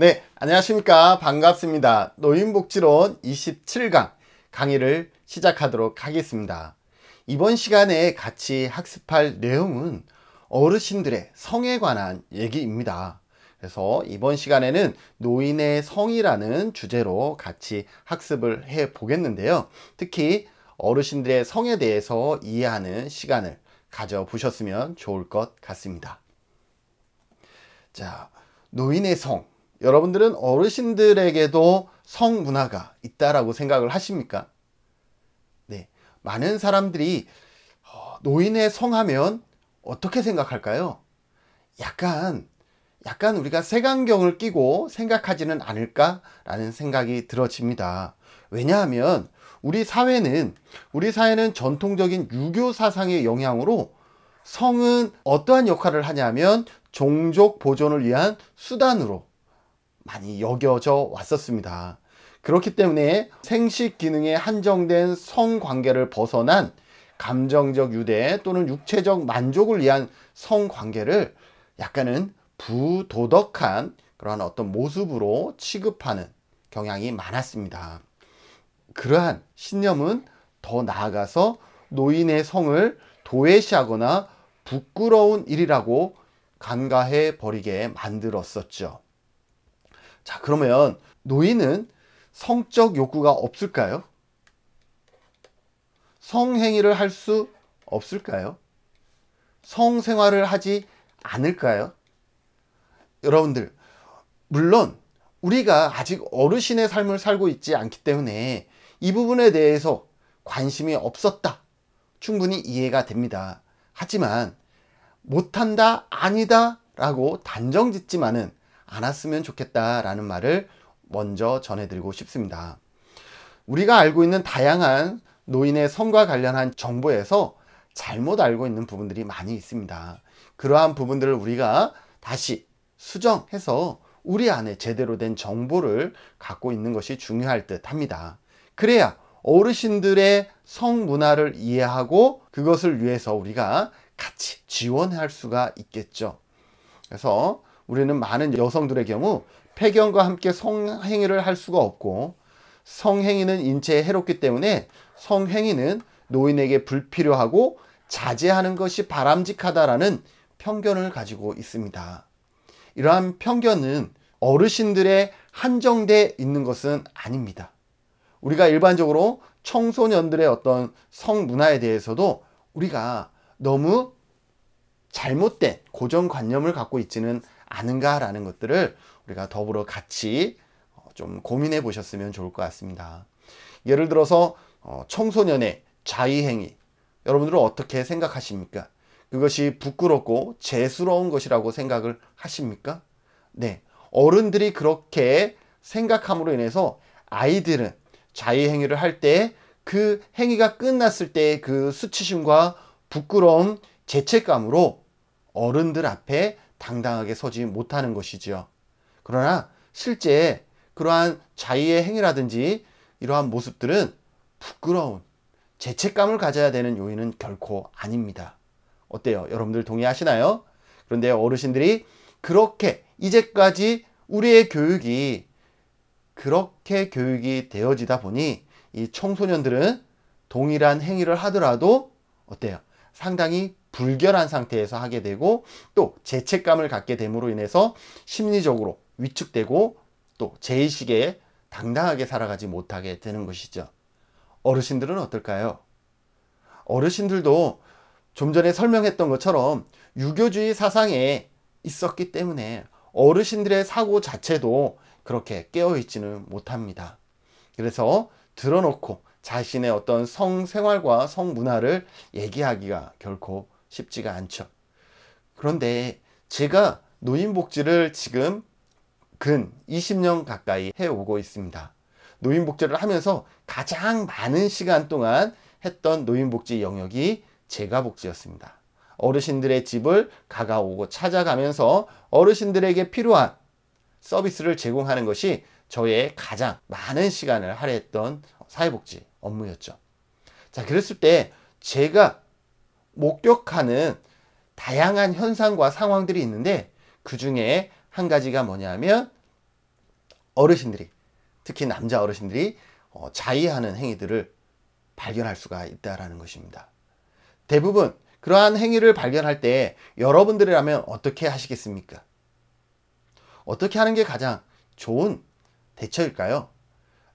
네, 안녕하십니까. 반갑습니다. 노인복지론 27강 강의를 시작하도록 하겠습니다. 이번 시간에 같이 학습할 내용은 어르신들의 성에 관한 얘기입니다. 그래서 이번 시간에는 노인의 성이라는 주제로 같이 학습을 해 보겠는데요. 특히 어르신들의 성에 대해서 이해하는 시간을 가져보셨으면 좋을 것 같습니다. 자, 노인의 성. 여러분들은 어르신들에게도 성 문화가 있다라고 생각을 하십니까? 네, 많은 사람들이 노인의 성 하면 어떻게 생각할까요? 약간 우리가 색안경을 끼고 생각하지는 않을까라는 생각이 들어집니다. 왜냐하면 우리 사회는 전통적인 유교 사상의 영향으로 성은 어떠한 역할을 하냐면 종족 보존을 위한 수단으로 많이 여겨져 왔었습니다. 그렇기 때문에 생식 기능에 한정된 성관계를 벗어난 감정적 유대 또는 육체적 만족을 위한 성관계를 약간은 부도덕한 그러한 어떤 모습으로 취급하는 경향이 많았습니다. 그러한 신념은 더 나아가서 노인의 성을 도외시하거나 부끄러운 일이라고 간과해 버리게 만들었었죠. 자, 그러면 노인은 성적 욕구가 없을까요? 성행위를 할 수 없을까요? 성생활을 하지 않을까요? 여러분들, 물론 우리가 아직 어르신의 삶을 살고 있지 않기 때문에 이 부분에 대해서 관심이 없었다. 충분히 이해가 됩니다. 하지만 못한다, 아니다 라고 단정 짓지만은 않았으면 좋겠다라는 말을 먼저 전해드리고 싶습니다. 우리가 알고 있는 다양한 노인의 성과 관련한 정보에서 잘못 알고 있는 부분들이 많이 있습니다. 그러한 부분들을 우리가 다시 수정해서 우리 안에 제대로 된 정보를 갖고 있는 것이 중요할 듯 합니다. 그래야 어르신들의 성 문화를 이해하고 그것을 위해서 우리가 같이 지원할 수가 있겠죠. 그래서 우리는 많은 여성들의 경우 폐경과 함께 성행위를 할 수가 없고, 성행위는 인체에 해롭기 때문에 성행위는 노인에게 불필요하고 자제하는 것이 바람직하다라는 편견을 가지고 있습니다. 이러한 편견은 어르신들의 한정돼 있는 것은 아닙니다. 우리가 일반적으로 청소년들의 어떤 성 문화에 대해서도 우리가 너무 잘못된 고정관념을 갖고 있지는 않은가라는 것들을 우리가 더불어 같이 좀 고민해 보셨으면 좋을 것 같습니다. 예를 들어서 청소년의 자위행위, 여러분들은 어떻게 생각하십니까? 그것이 부끄럽고 재수로운 것이라고 생각을 하십니까? 네, 어른들이 그렇게 생각함으로 인해서 아이들은 자위행위를 할 때 그 행위가 끝났을 때 그 수치심과 부끄러움, 죄책감으로 어른들 앞에 당당하게 서지 못하는 것이죠. 그러나 실제 그러한 자의의 행위라든지 이러한 모습들은 부끄러운, 죄책감을 가져야 되는 요인은 결코 아닙니다. 어때요? 여러분들 동의하시나요? 그런데 어르신들이 그렇게 이제까지 우리의 교육이 그렇게 교육이 되어지다 보니 이 청소년들은 동일한 행위를 하더라도 어때요? 상당히 불결한 상태에서 하게 되고 또 죄책감을 갖게 됨으로 인해서 심리적으로 위축되고 또 제의식에 당당하게 살아가지 못하게 되는 것이죠. 어르신들은 어떨까요? 어르신들도 좀 전에 설명했던 것처럼 유교주의 사상에 있었기 때문에 어르신들의 사고 자체도 그렇게 깨어있지는 못합니다. 그래서 드러놓고 자신의 어떤 성생활과 성문화를 얘기하기가 결코 쉽지가 않죠. 그런데 제가 노인복지를 지금 근 20년 가까이 해오고 있습니다. 노인복지를 하면서 가장 많은 시간 동안 했던 노인복지 영역이 재가복지였습니다. 어르신들의 집을 가가오고 찾아가면서 어르신들에게 필요한 서비스를 제공하는 것이 저의 가장 많은 시간을 할애했던 사회복지 업무였죠. 자, 그랬을 때 제가 목격하는 다양한 현상과 상황들이 있는데 그 중에 한 가지가 뭐냐면 어르신들이, 특히 남자 어르신들이 자위하는 행위들을 발견할 수가 있다라는 것입니다. 대부분 그러한 행위를 발견할 때 여러분들이라면 어떻게 하시겠습니까? 어떻게 하는 게 가장 좋은 대처일까요?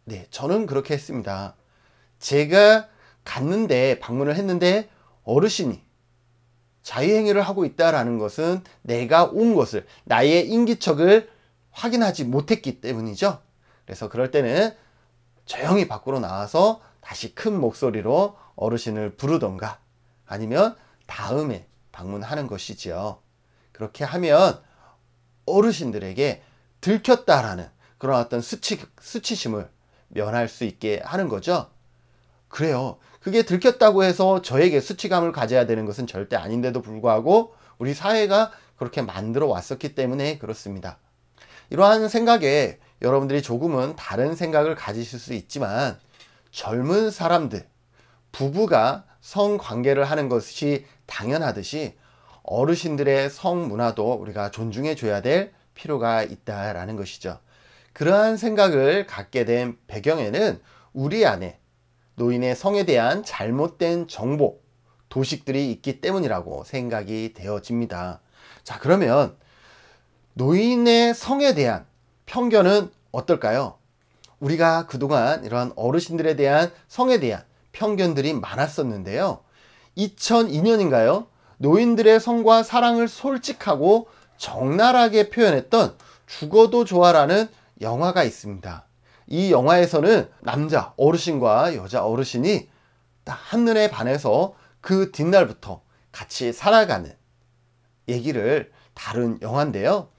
네, 저는 그렇게 했습니다. 제가 갔는데, 방문을 했는데 어르신이 자위행위를 하고 있다라는 것은 내가 온 것을, 나의 인기척을 확인하지 못했기 때문이죠. 그래서 그럴 때는 조용히 밖으로 나와서 다시 큰 목소리로 어르신을 부르던가 아니면 다음에 방문하는 것이지요. 그렇게 하면 어르신들에게 들켰다라는 그런 어떤 수치심을 면할 수 있게 하는 거죠. 그래요. 그게 들켰다고 해서 저에게 수치감을 가져야 되는 것은 절대 아닌데도 불구하고 우리 사회가 그렇게 만들어 왔었기 때문에 그렇습니다. 이러한 생각에 여러분들이 조금은 다른 생각을 가지실 수 있지만, 젊은 사람들, 부부가 성관계를 하는 것이 당연하듯이 어르신들의 성문화도 우리가 존중해 줘야 될 필요가 있다라는 것이죠. 그러한 생각을 갖게 된 배경에는 우리 안에 노인의 성에 대한 잘못된 정보, 도식들이 있기 때문이라고 생각이 되어집니다. 자, 그러면 노인의 성에 대한 편견은 어떨까요? 우리가 그동안 이러한 어르신들에 대한 성에 대한 편견들이 많았었는데요. 2002년인가요? 노인들의 성과 사랑을 솔직하고 적나라하게 표현했던 죽어도 좋아라는 영화가 있습니다. 이 영화에서는 남자 어르신과 여자 어르신이 딱 한눈에 반해서 그 뒷날부터 같이 살아가는 얘기를 다룬 영화인데요.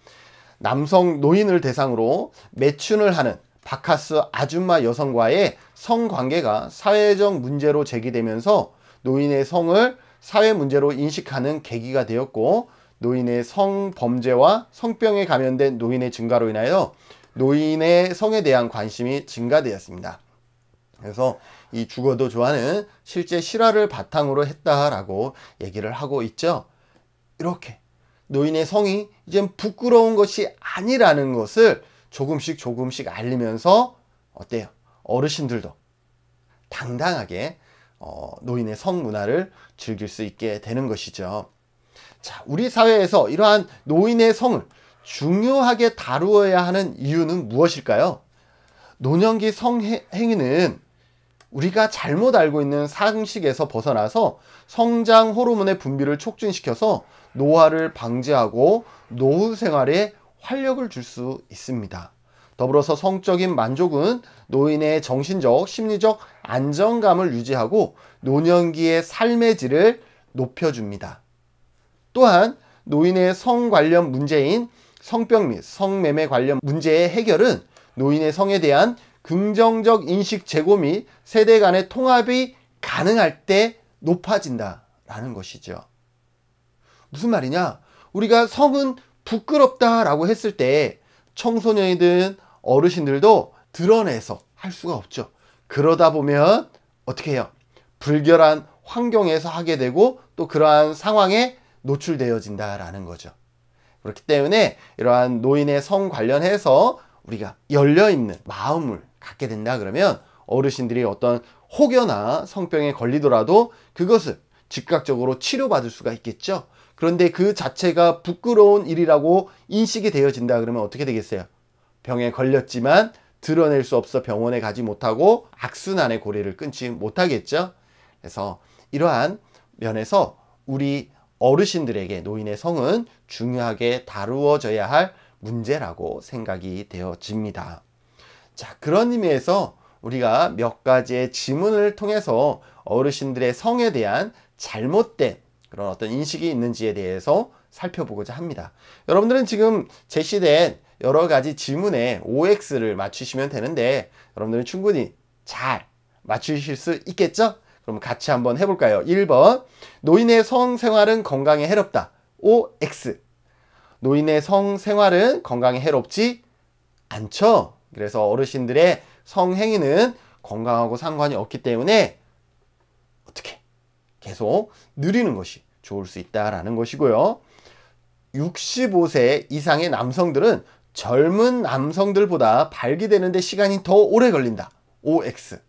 남성 노인을 대상으로 매춘을 하는 바카스 아줌마 여성과의 성관계가 사회적 문제로 제기되면서 노인의 성을 사회 문제로 인식하는 계기가 되었고, 노인의 성범죄와 성병에 감염된 노인의 증가로 인하여 노인의 성에 대한 관심이 증가되었습니다. 그래서 이 죽어도 좋아는 실제 실화를 바탕으로 했다라고 얘기를 하고 있죠. 이렇게 노인의 성이 이젠 부끄러운 것이 아니라는 것을 조금씩 알리면서 어때요? 어르신들도 당당하게 노인의 성 문화를 즐길 수 있게 되는 것이죠. 자, 우리 사회에서 이러한 노인의 성을 중요하게 다루어야 하는 이유는 무엇일까요? 노년기 성행위는 우리가 잘못 알고 있는 상식에서 벗어나서 성장 호르몬의 분비를 촉진시켜서 노화를 방지하고 노후 생활에 활력을 줄 수 있습니다. 더불어서 성적인 만족은 노인의 정신적, 심리적 안정감을 유지하고 노년기의 삶의 질을 높여줍니다. 또한 노인의 성 관련 문제인 성병 및 성매매 관련 문제의 해결은 노인의 성에 대한 긍정적 인식 제고 및 세대 간의 통합이 가능할 때 높아진다라는 것이죠. 무슨 말이냐? 우리가 성은 부끄럽다라고 했을 때 청소년이든 어르신들도 드러내서 할 수가 없죠. 그러다 보면 어떻게 해요? 불결한 환경에서 하게 되고 또 그러한 상황에 노출되어진다라는 거죠. 그렇기 때문에 이러한 노인의 성 관련해서 우리가 열려있는 마음을 갖게 된다 그러면 어르신들이 어떤 혹여나 성병에 걸리더라도 그것을 즉각적으로 치료받을 수가 있겠죠. 그런데 그 자체가 부끄러운 일이라고 인식이 되어진다 그러면 어떻게 되겠어요? 병에 걸렸지만 드러낼 수 없어 병원에 가지 못하고 악순환의 고리를 끊지 못하겠죠. 그래서 이러한 면에서 우리 어르신들에게 노인의 성은 중요하게 다루어져야 할 문제라고 생각이 되어집니다. 자, 그런 의미에서 우리가 몇 가지의 지문을 통해서 어르신들의 성에 대한 잘못된 그런 어떤 인식이 있는지에 대해서 살펴보고자 합니다. 여러분들은 지금 제시된 여러 가지 지문에 OX를 맞추시면 되는데 여러분들은 충분히 잘 맞추실 수 있겠죠? 그럼 같이 한번 해볼까요? 1번, 노인의 성생활은 건강에 해롭다. OX. 노인의 성생활은 건강에 해롭지 않죠. 그래서 어르신들의 성행위는 건강하고 상관이 없기 때문에 어떻게 계속 누리는 것이 좋을 수 있다라는 것이고요. 65세 이상의 남성들은 젊은 남성들보다 발기되는데 시간이 더 오래 걸린다. OX.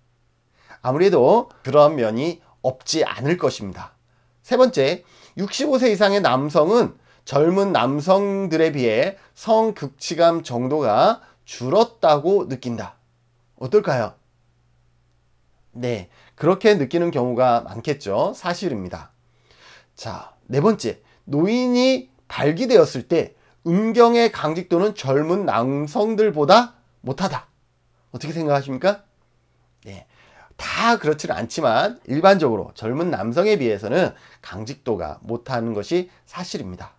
아무래도 그런 면이 없지 않을 것입니다. 세 번째, 65세 이상의 남성은 젊은 남성들에 비해 성극치감 정도가 줄었다고 느낀다. 어떨까요? 네, 그렇게 느끼는 경우가 많겠죠. 사실입니다. 자, 네 번째, 노인이 발기되었을 때 음경의 강직도는 젊은 남성들보다 못하다. 어떻게 생각하십니까? 네, 다 그렇지는 않지만 일반적으로 젊은 남성에 비해서는 강직도가 못하는 것이 사실입니다.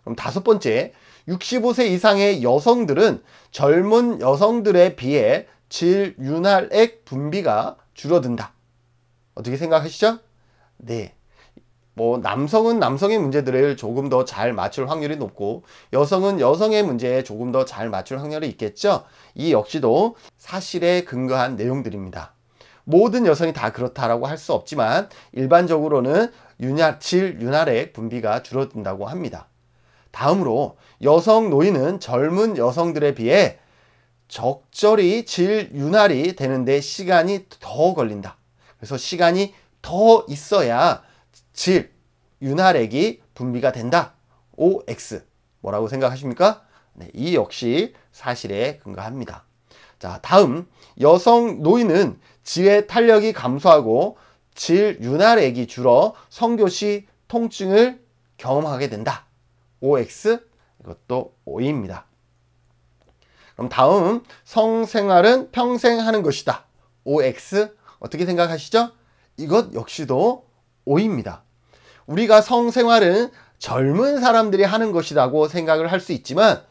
그럼 다섯 번째, 65세 이상의 여성들은 젊은 여성들에 비해 질윤활액 분비가 줄어든다. 어떻게 생각하시죠? 네. 남성은 남성의 문제들을 조금 더 잘 맞출 확률이 높고 여성은 여성의 문제에 조금 더 잘 맞출 확률이 있겠죠. 이 역시도 사실에 근거한 내용들입니다. 모든 여성이 다 그렇다라고 할 수 없지만 일반적으로는 질윤활액 분비가 줄어든다고 합니다. 다음으로 여성 노인은 젊은 여성들에 비해 적절히 질윤활이 되는데 시간이 더 걸린다. 그래서 시간이 더 있어야 질윤활액이 분비가 된다. OX. 뭐라고 생각하십니까? 네, 이 역시 사실에 근거합니다. 자, 다음 여성 노인은 지의 탄력이 감소하고 질윤활액이 줄어 성교시 통증을 경험하게 된다. OX. 이것도 O입니다. 그럼 다음 성생활은 평생 하는 것이다. OX. 어떻게 생각하시죠? 이것 역시도 O입니다. 우리가 성생활은 젊은 사람들이 하는 것이라고 생각을 할 수 있지만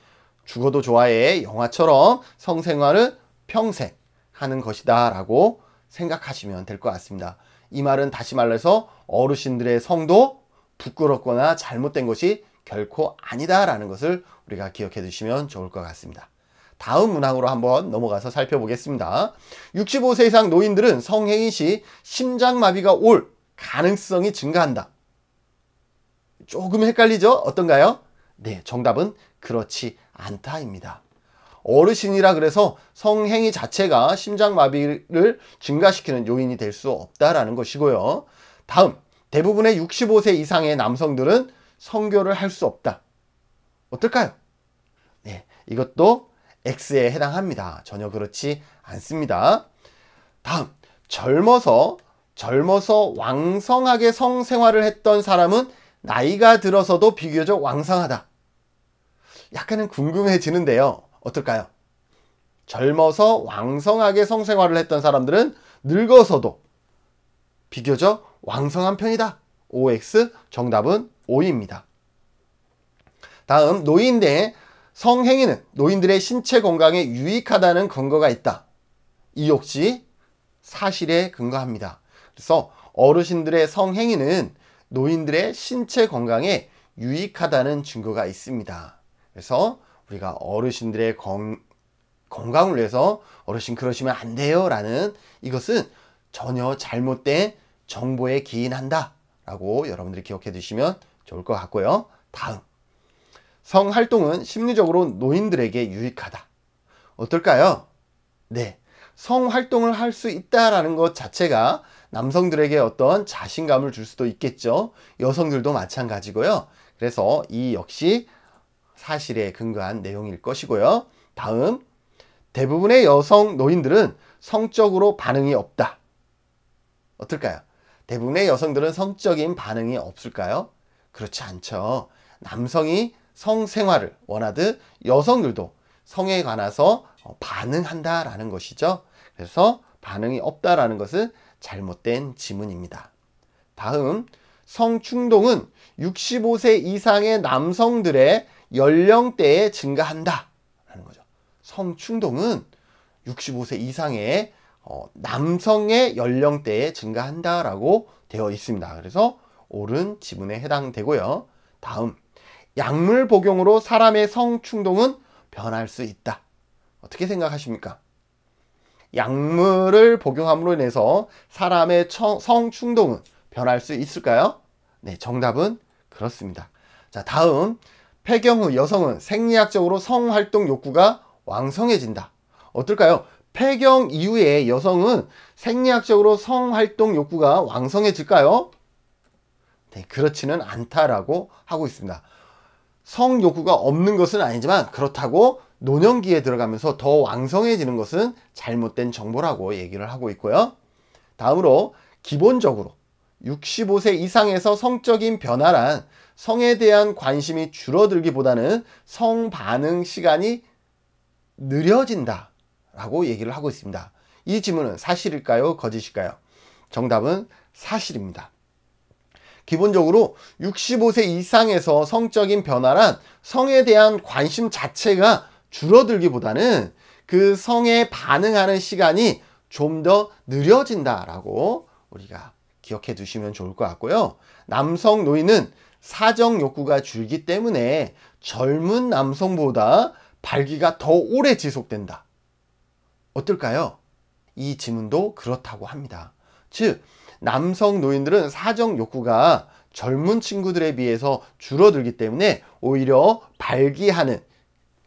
죽어도 좋아의 영화처럼 성생활은 평생 하는 것이다 라고 생각하시면 될 것 같습니다. 이 말은 다시 말해서 어르신들의 성도 부끄럽거나 잘못된 것이 결코 아니다 라는 것을 우리가 기억해 두시면 좋을 것 같습니다. 다음 문항으로 한번 넘어가서 살펴보겠습니다. 65세 이상 노인들은 성행위 시 심장마비가 올 가능성이 증가한다. 조금 헷갈리죠? 어떤가요? 네, 정답은 그렇지 않다입니다. 어르신이라 그래서 성행위 자체가 심장마비를 증가시키는 요인이 될 수 없다라는 것이고요. 다음, 대부분의 65세 이상의 남성들은 성교를 할 수 없다. 어떨까요? 네, 이것도 X에 해당합니다. 전혀 그렇지 않습니다. 다음, 젊어서 왕성하게 성생활을 했던 사람은 나이가 들어서도 비교적 왕성하다. 약간은 궁금해지는데요. 어떨까요? 젊어서 왕성하게 성생활을 했던 사람들은 늙어서도 비교적 왕성한 편이다. OX. 정답은 O입니다. 다음, 노인의 성행위는 노인들의 신체 건강에 유익하다는 근거가 있다. 이 역시 사실에 근거합니다. 그래서 어르신들의 성행위는 노인들의 신체 건강에 유익하다는 증거가 있습니다. 그래서 우리가 어르신들의 건강을 위해서 어르신 그러시면 안 돼요 라는 이것은 전혀 잘못된 정보에 기인한다 라고 여러분들이 기억해 두시면 좋을 것 같고요. 다음, 성활동은 심리적으로 노인들에게 유익하다. 어떨까요? 네, 성활동을 할 수 있다라는 것 자체가 남성들에게 어떤 자신감을 줄 수도 있겠죠. 여성들도 마찬가지고요. 그래서 이 역시 사실에 근거한 내용일 것이고요. 다음, 대부분의 여성 노인들은 성적으로 반응이 없다. 어떨까요? 대부분의 여성들은 성적인 반응이 없을까요? 그렇지 않죠. 남성이 성생활을 원하듯 여성들도 성에 관해서 반응한다라는 것이죠. 그래서 반응이 없다라는 것은 잘못된 지문입니다. 다음, 성충동은 65세 이상의 남성들의 연령대에 증가한다 라는 거죠. 성충동은 65세 이상의 남성의 연령대에 증가한다 라고 되어 있습니다. 그래서 옳은 지문에 해당되고요. 다음, 약물 복용으로 사람의 성충동은 변할 수 있다. 어떻게 생각하십니까? 약물을 복용함으로 인해서 사람의 성충동은 변할 수 있을까요? 네, 정답은 그렇습니다. 자, 다음, 폐경 후 여성은 생리학적으로 성활동 욕구가 왕성해진다. 어떨까요? 폐경 이후에 여성은 생리학적으로 성활동 욕구가 왕성해질까요? 네, 그렇지는 않다라고 하고 있습니다. 성욕구가 없는 것은 아니지만 그렇다고 노년기에 들어가면서 더 왕성해지는 것은 잘못된 정보라고 얘기를 하고 있고요. 다음으로 기본적으로 65세 이상에서 성적인 변화란 성에 대한 관심이 줄어들기보다는 성 반응 시간이 느려진다 라고 얘기를 하고 있습니다. 이 질문은 사실일까요? 거짓일까요? 정답은 사실입니다. 기본적으로 65세 이상에서 성적인 변화란 성에 대한 관심 자체가 줄어들기보다는 그 성에 반응하는 시간이 좀 더 느려진다라고 우리가 기억해 두시면 좋을 것 같고요. 남성 노인은 사정 욕구가 줄기 때문에 젊은 남성보다 발기가 더 오래 지속된다. 어떨까요? 이 질문도 그렇다고 합니다. 즉 남성 노인들은 사정 욕구가 젊은 친구들에 비해서 줄어들기 때문에 오히려 발기하는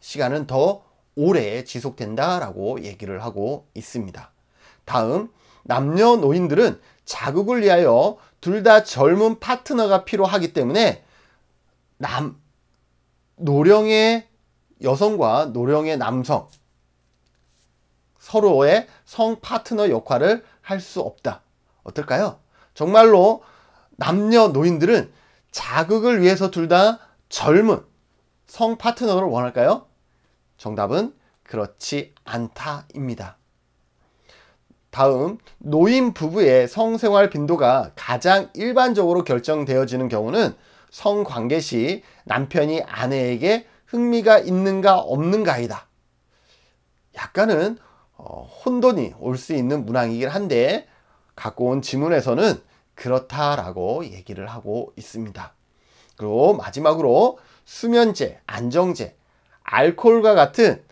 시간은 더 오래 지속된다라고 얘기를 하고 있습니다. 다음, 남녀노인들은 자극을 위하여 둘 다 젊은 파트너가 필요하기 때문에 노령의 여성과 노령의 남성 서로의 성 파트너 역할을 할 수 없다. 어떨까요? 정말로 남녀노인들은 자극을 위해서 둘 다 젊은 성 파트너를 원할까요? 정답은 그렇지 않다입니다. 다음, 노인 부부의 성생활 빈도가 가장 일반적으로 결정되어지는 경우는 성관계 시 남편이 아내에게 흥미가 있는가 없는가이다. 약간은 혼돈이 올 수 있는 문항이긴 한데 갖고 온 지문에서는 그렇다라고 얘기를 하고 있습니다. 그리고 마지막으로 수면제, 안정제, 알코올과 같은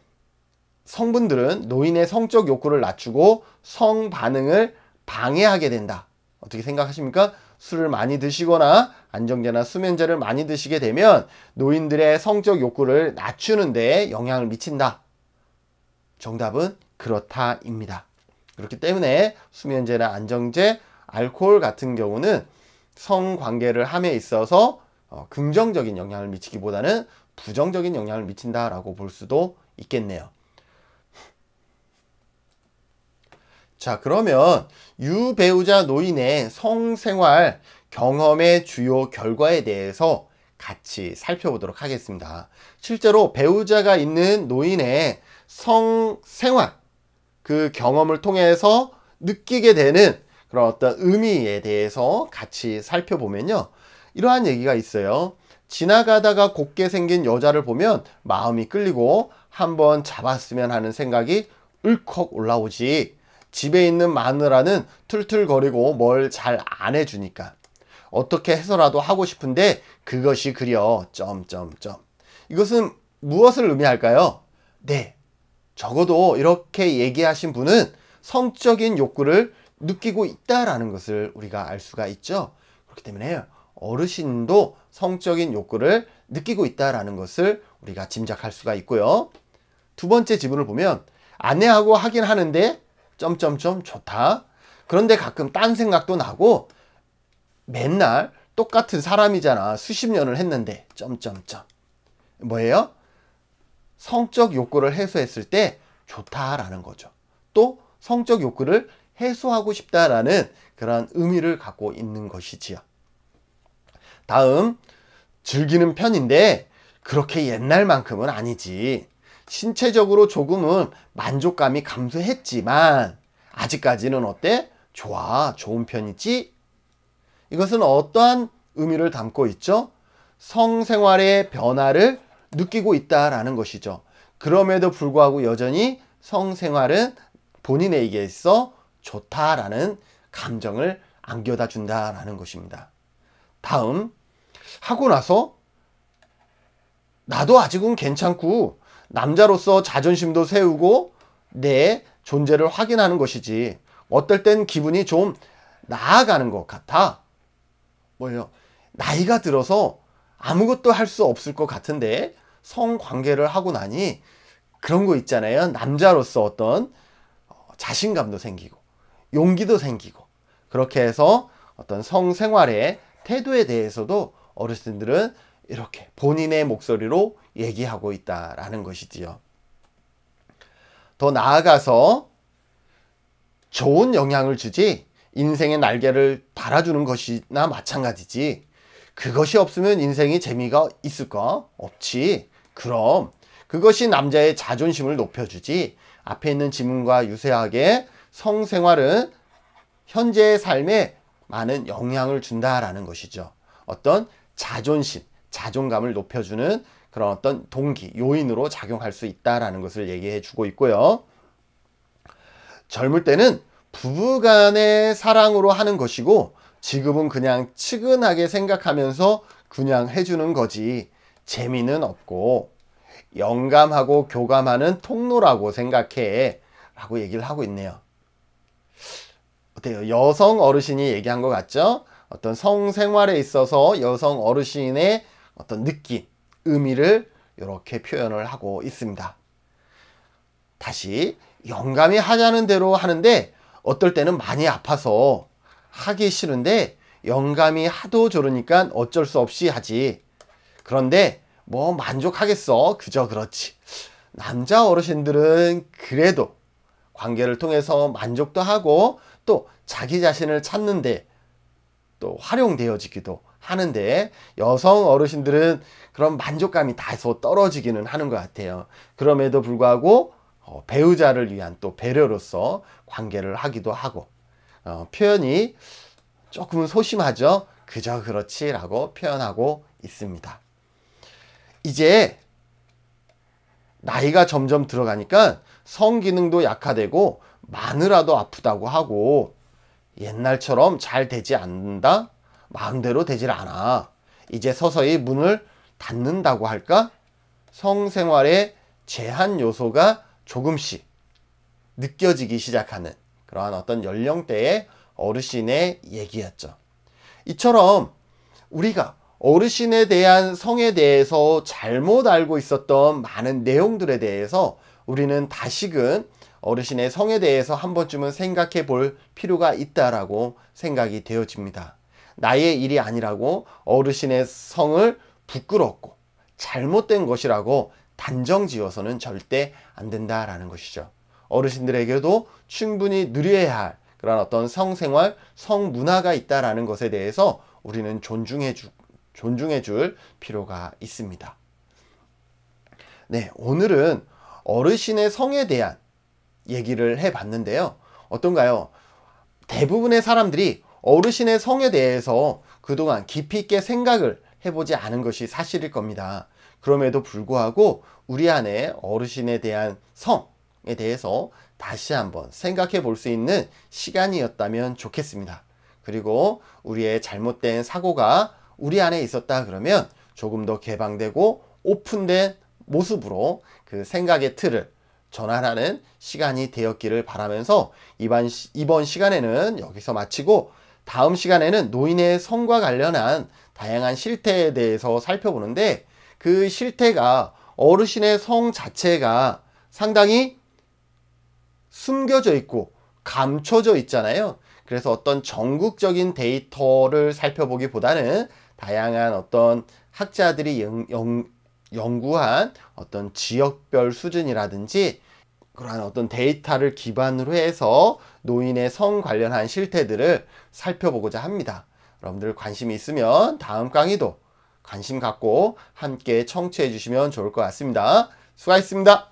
성분들은 노인의 성적 욕구를 낮추고 성 반응을 방해하게 된다. 어떻게 생각하십니까? 술을 많이 드시거나 안정제나 수면제를 많이 드시게 되면 노인들의 성적 욕구를 낮추는 데 영향을 미친다. 정답은 그렇다입니다. 그렇기 때문에 수면제나 안정제, 알코올 같은 경우는 성관계를 함에 있어서 긍정적인 영향을 미치기보다는 부정적인 영향을 미친다라고 볼 수도 있겠네요. 자, 그러면 유배우자 노인의 성생활 경험의 주요 결과에 대해서 같이 살펴보도록 하겠습니다. 실제로 배우자가 있는 노인의 성생활 그 경험을 통해서 느끼게 되는 그런 어떤 의미에 대해서 같이 살펴보면요. 이러한 얘기가 있어요. 지나가다가 곱게 생긴 여자를 보면 마음이 끌리고 한번 잡았으면 하는 생각이 울컥 올라오지. 집에 있는 마누라는 툴툴거리고 뭘 잘 안 해주니까 어떻게 해서라도 하고 싶은데 그것이 그려... 이것은 무엇을 의미할까요? 네, 적어도 이렇게 얘기하신 분은 성적인 욕구를 느끼고 있다라는 것을 우리가 알 수가 있죠. 그렇기 때문에 어르신도 성적인 욕구를 느끼고 있다라는 것을 우리가 짐작할 수가 있고요. 두 번째 지문을 보면 아내하고 하긴 하는데... 좋다. 그런데 가끔 딴 생각도 나고 맨날 똑같은 사람이잖아. 수십 년을 했는데... 뭐예요? 성적 욕구를 해소했을 때 좋다라는 거죠. 또 성적 욕구를 해소하고 싶다라는 그런 의미를 갖고 있는 것이지요. 다음, 즐기는 편인데 그렇게 옛날만큼은 아니지. 신체적으로 조금은 만족감이 감소했지만 아직까지는 어때? 좋은 편이지? 이것은 어떠한 의미를 담고 있죠? 성생활의 변화를 느끼고 있다라는 것이죠. 그럼에도 불구하고 여전히 성생활은 본인에게 있어 좋다라는 감정을 안겨다 준다라는 것입니다. 다음, 하고 나서 나도 아직은 괜찮고 남자로서 자존심도 세우고 내 존재를 확인하는 것이지 어떨 땐 기분이 좀 나아가는 것 같아. 뭐예요? 나이가 들어서 아무것도 할 수 없을 것 같은데 성관계를 하고 나니 그런 거 있잖아요. 남자로서 어떤 자신감도 생기고 용기도 생기고, 그렇게 해서 어떤 성생활의 태도에 대해서도 어르신들은 이렇게 본인의 목소리로 얘기하고 있다라는 것이지요. 더 나아가서 좋은 영향을 주지, 인생의 날개를 달아주는 것이나 마찬가지지, 그것이 없으면 인생이 재미가 있을까? 없지. 그럼 그것이 남자의 자존심을 높여주지, 앞에 있는 지문과 유사하게 성생활은 현재의 삶에 많은 영향을 준다라는 것이죠. 어떤 자존심, 자존감을 높여주는 그런 어떤 동기, 요인으로 작용할 수 있다라는 것을 얘기해 주고 있고요. 젊을 때는 부부간의 사랑으로 하는 것이고, 지금은 그냥 측은하게 생각하면서 그냥 해주는 거지 재미는 없고, 영감하고 교감하는 통로라고 생각해 라고 얘기를 하고 있네요. 어때요? 여성 어르신이 얘기한 것 같죠? 어떤 성생활에 있어서 여성 어르신의 어떤 느낌, 의미를 이렇게 표현을 하고 있습니다. 다시, 영감이 하자는 대로 하는데 어떨 때는 많이 아파서 하기 싫은데 영감이 하도 저러니까 어쩔 수 없이 하지. 그런데 뭐 만족하겠어? 그저 그렇지. 남자 어르신들은 그래도 관계를 통해서 만족도 하고 또 자기 자신을 찾는데 또 활용되어지기도 하는데, 여성 어르신들은 그런 만족감이 다소 떨어지기는 하는 것 같아요. 그럼에도 불구하고 배우자를 위한 또 배려로서 관계를 하기도 하고, 표현이 조금은 소심하죠. 그저 그렇지 라고 표현하고 있습니다. 이제 나이가 점점 들어가니까 성기능도 약화되고 마누라도 아프다고 하고, 옛날처럼 잘 되지 않는다? 마음대로 되질 않아. 이제 서서히 문을 닫는다고 할까? 성생활의 제한 요소가 조금씩 느껴지기 시작하는 그러한 어떤 연령대의 어르신의 얘기였죠. 이처럼 우리가 어르신에 대한 성에 대해서 잘못 알고 있었던 많은 내용들에 대해서 우리는 다시금 어르신의 성에 대해서 한 번쯤은 생각해 볼 필요가 있다라고 생각이 되어집니다. 나의 일이 아니라고 어르신의 성을 부끄럽고 잘못된 것이라고 단정 지어서는 절대 안 된다라는 것이죠. 어르신들에게도 충분히 누려야 할 그런 어떤 성생활, 성문화가 있다라는 것에 대해서 우리는 존중해 줄 필요가 있습니다. 네, 오늘은 어르신의 성에 대한 얘기를 해봤는데요. 어떤가요? 대부분의 사람들이 어르신의 성에 대해서 그동안 깊이 있게 생각을 해보지 않은 것이 사실일 겁니다. 그럼에도 불구하고 우리 안에 어르신에 대한 성에 대해서 다시 한번 생각해 볼 수 있는 시간이었다면 좋겠습니다. 그리고 우리의 잘못된 사고가 우리 안에 있었다 그러면 조금 더 개방되고 오픈된 모습으로 그 생각의 틀을 전환하는 시간이 되었기를 바라면서 이번 시간에는 여기서 마치고, 다음 시간에는 노인의 성과 관련한 다양한 실태에 대해서 살펴보는데, 그 실태가 어르신의 성 자체가 상당히 숨겨져 있고 감춰져 있잖아요. 그래서 어떤 전국적인 데이터를 살펴보기보다는 다양한 어떤 학자들이 연구한 어떤 지역별 수준이라든지 그러한 어떤 데이터를 기반으로 해서 노인의 성 관련한 실태들을 살펴보고자 합니다. 여러분들 관심이 있으면 다음 강의도 관심 갖고 함께 청취해 주시면 좋을 것 같습니다. 수고하셨습니다.